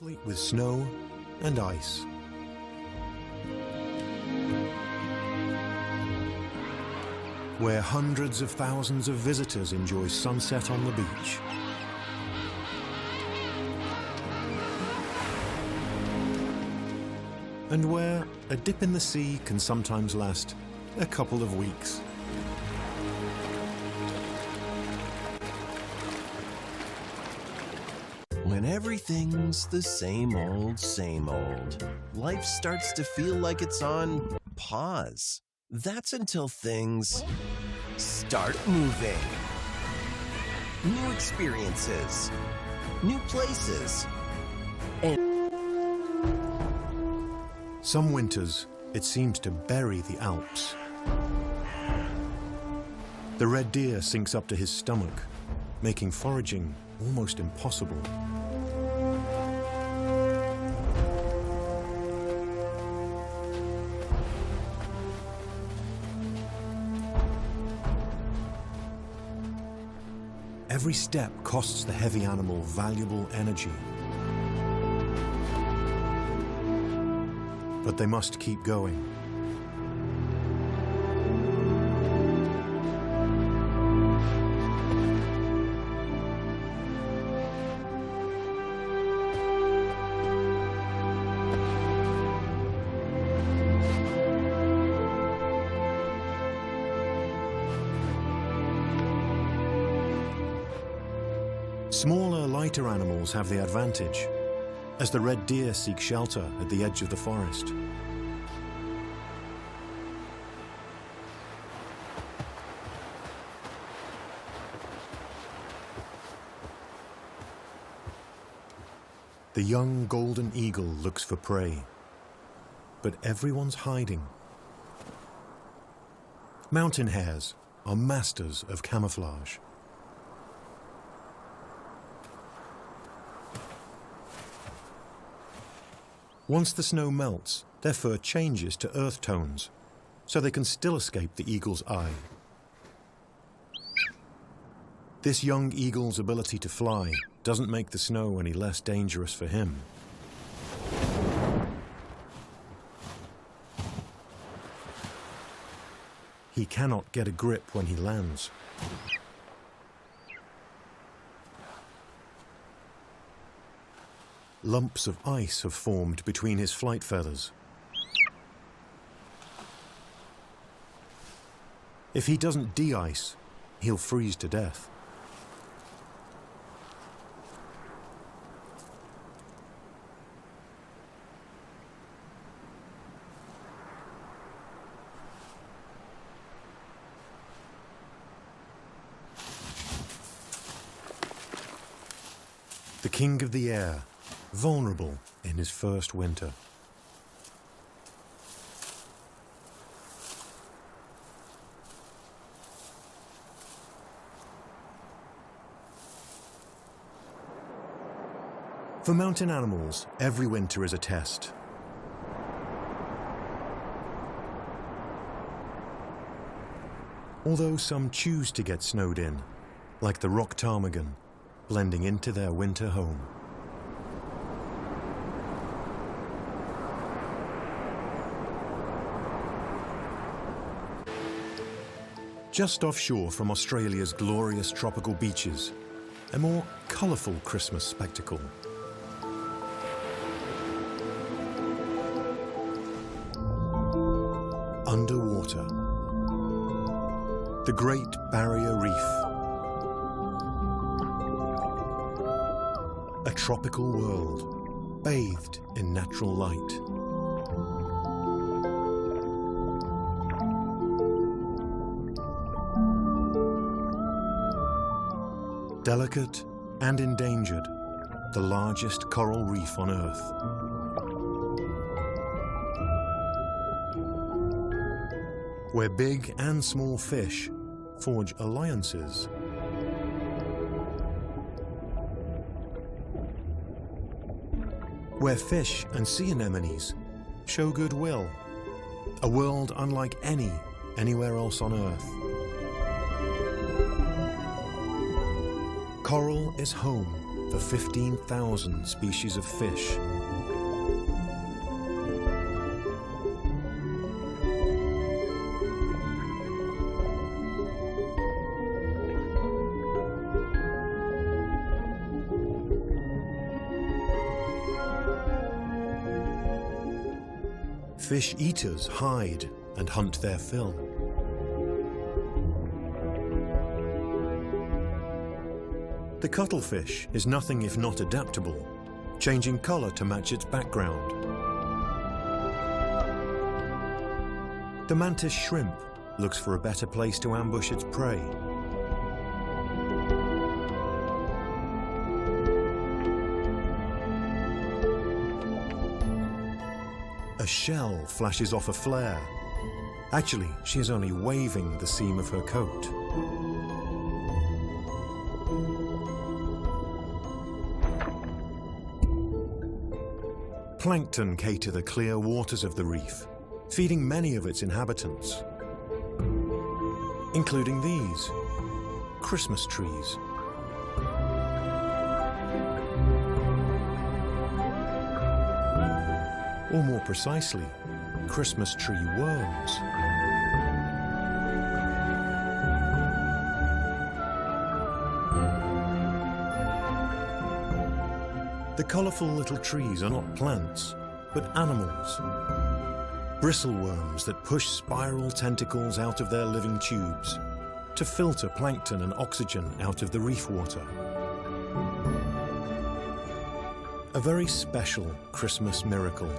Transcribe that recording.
complete with snow and ice. Where hundreds of thousands of visitors enjoy sunset on the beach. And where a dip in the sea can sometimes last a couple of weeks. When everything's the same old, life starts to feel like it's on pause. That's until things start moving. New experiences, new places, and some winters, it seems to bury the Alps. The red deer sinks up to his stomach, making foraging almost impossible. Every step costs the heavy animal valuable energy. But they must keep going. Smaller, lighter animals have the advantage, as the red deer seek shelter at the edge of the forest. The young golden eagle looks for prey, but everyone's hiding. Mountain hares are masters of camouflage. Once the snow melts, their fur changes to earth tones, so they can still escape the eagle's eye. This young eagle's ability to fly doesn't make the snow any less dangerous for him. He cannot get a grip when he lands. Lumps of ice have formed between his flight feathers. If he doesn't de-ice, he'll freeze to death. The king of the air, vulnerable in his first winter. For mountain animals, every winter is a test. Although some choose to get snowed in, like the rock ptarmigan, blending into their winter home. Just offshore from Australia's glorious tropical beaches, a more colourful Christmas spectacle. Underwater. The Great Barrier Reef. A tropical world, bathed in natural light. Delicate and endangered, the largest coral reef on Earth. Where big and small fish forge alliances. Where fish and sea anemones show goodwill. A world unlike anywhere else on Earth. Coral is home for 15,000 species of fish. Fish eaters hide and hunt their fill. The cuttlefish is nothing if not adaptable, changing colour to match its background. The mantis shrimp looks for a better place to ambush its prey. A shell flashes off a flare. Actually, she is only waving the seam of her coat. Plankton cater the clear waters of the reef, feeding many of its inhabitants, including these, Christmas trees. Or more precisely, Christmas tree worms. The colourful little trees are not plants, but animals. Bristleworms that push spiral tentacles out of their living tubes to filter plankton and oxygen out of the reef water. A very special Christmas miracle.